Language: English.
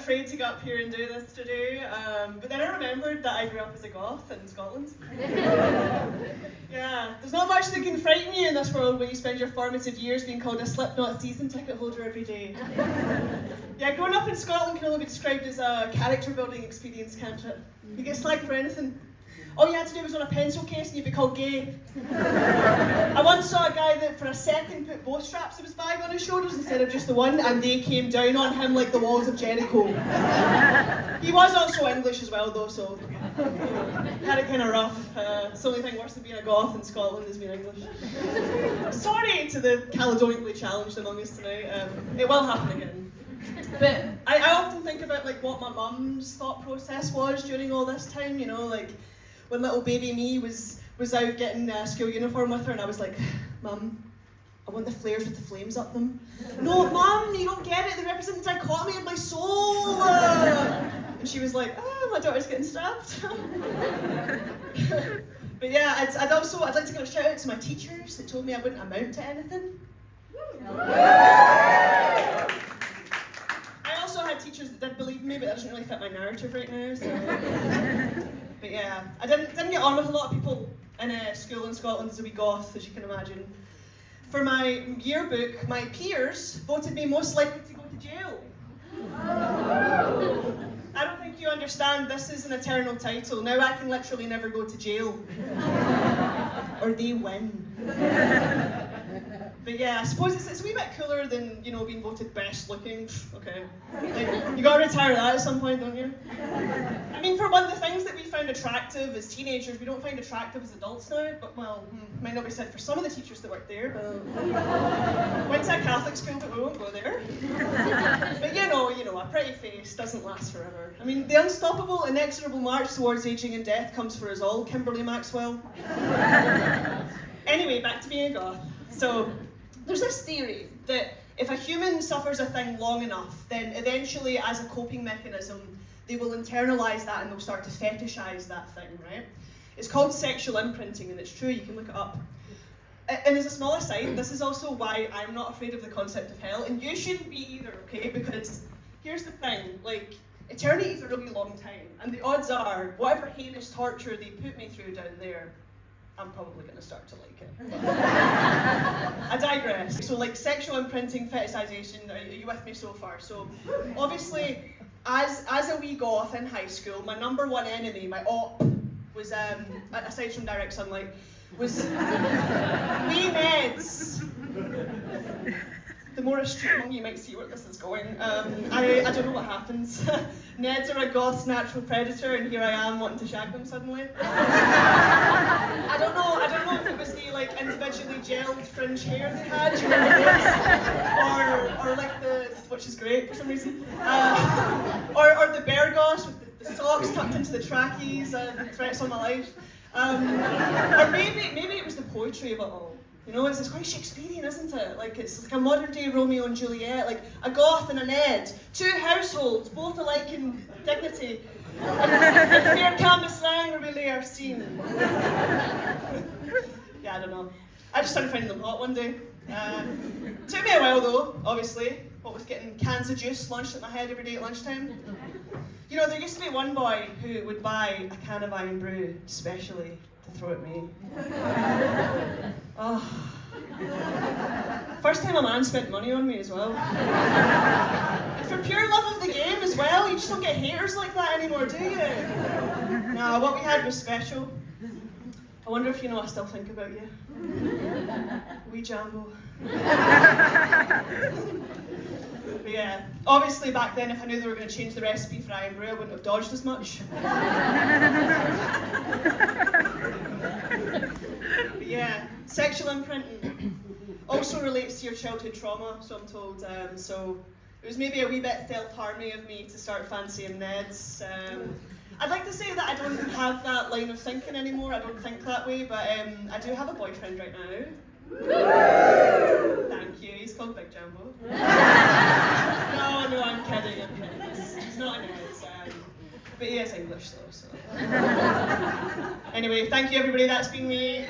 afraid to get up here and do this today, but then I remembered that I grew up as a Goth in Scotland. Yeah, there's not much that can frighten you in this world when you spend your formative years being called a Slipknot season ticket holder every day. Yeah, growing up in Scotland can only be described as a character building experience, can't it? You get slagged for anything. All you had to do was on a pencil case and you'd be called gay. I once saw a guy that for a second put both straps of his bag on his shoulders instead of just the one, and they came down on him like the walls of Jericho. He was also English as well though, so he had it kind of rough. It's the only thing worse than being a Goth in Scotland is being English. Sorry to the Caledonically challenged among us tonight. It will happen again. But I often think about like what my mum's thought process was during all this time, you know, like when little baby me was out getting a school uniform with her, and I was like, Mum, I want the flares with the flames up them. No, Mum, you don't get it, they represent the dichotomy of my soul. And she was like, oh, my daughter's getting stabbed. But yeah, I'd like to give a shout out to my teachers that told me I wouldn't amount to anything. I also had teachers that did believe in me, but that doesn't really fit my narrative right now, so. But yeah, I didn't get on with a lot of people in school in Scotland as a wee Goth, as you can imagine. For my yearbook, my peers voted me most likely to go to jail. I don't think you understand, this is an eternal title. Now I can literally never go to jail. Or they win. But yeah, I suppose it's a wee bit cooler than, you know, being voted best looking. Okay. Like, you gotta retire that at some point, don't you? I mean, for one of the things that we found attractive as teenagers, we don't find attractive as adults now, but well, might not be said for some of the teachers that work there, but went to a Catholic school, but we won't go there. But you know, a pretty face doesn't last forever. I mean, the unstoppable, inexorable march towards aging and death comes for us all, Kimberly Maxwell. Anyway, back to being a Goth. So, there's this theory that if a human suffers a thing long enough, then eventually, as a coping mechanism, they will internalise that and they'll start to fetishise that thing, right? It's called sexual imprinting, and it's true, you can look it up. And as a small aside, this is also why I'm not afraid of the concept of hell, and you shouldn't be either, okay? Because here's the thing, like, eternity is a really long time, and the odds are, whatever heinous torture they put me through down there, I'm probably going to start to like it. I digress. So like sexual imprinting, fetishization, are you with me so far? So obviously, as a wee Goth in high school, my number one enemy, my op, was, aside from direct sunlight, was wee Neds. The more astute among you might see where this is going. I don't know what happens. Neds are a Goth's natural predator, and here I am wanting to shag them suddenly. I don't know if it was the like individually gelled fringe hair they had during the days, or like the, which is great for some reason, or the bear gosh with the socks tucked into the trackies and threats on my life, or maybe it was the poetry of it all. You know, it's quite Shakespearean, isn't it? Like, it's like a modern day Romeo and Juliet, like a Goth and a Ned, two households, both alike in dignity, and fair canvas languidly are seen. Yeah, I don't know. I just started finding them hot one day. Took me a while though, obviously, what with getting cans of juice launched at my head every day at lunchtime. You know, there used to be one boy who would buy a can of Iron Brew, specially to throw at me. Oh. First time a man spent money on me as well. And for pure love of the game as well, you just don't get haters like that anymore, do you? Nah, what we had was special. I wonder if you know I still think about you. Wee Jambo. But yeah, obviously back then if I knew they were going to change the recipe for Iron Brew, I wouldn't have dodged as much. But yeah, sexual imprinting also relates to your childhood trauma, so I'm told. So it was maybe a wee bit self-harming of me to start fancying Neds. I'd like to say that I don't have that line of thinking anymore, I don't think that way, but I do have a boyfriend right now. Thank you, he's called Big Jambo. No, I'm kidding. He's not an Ned, but he is English though, so. Anyway, thank you everybody, that's been me.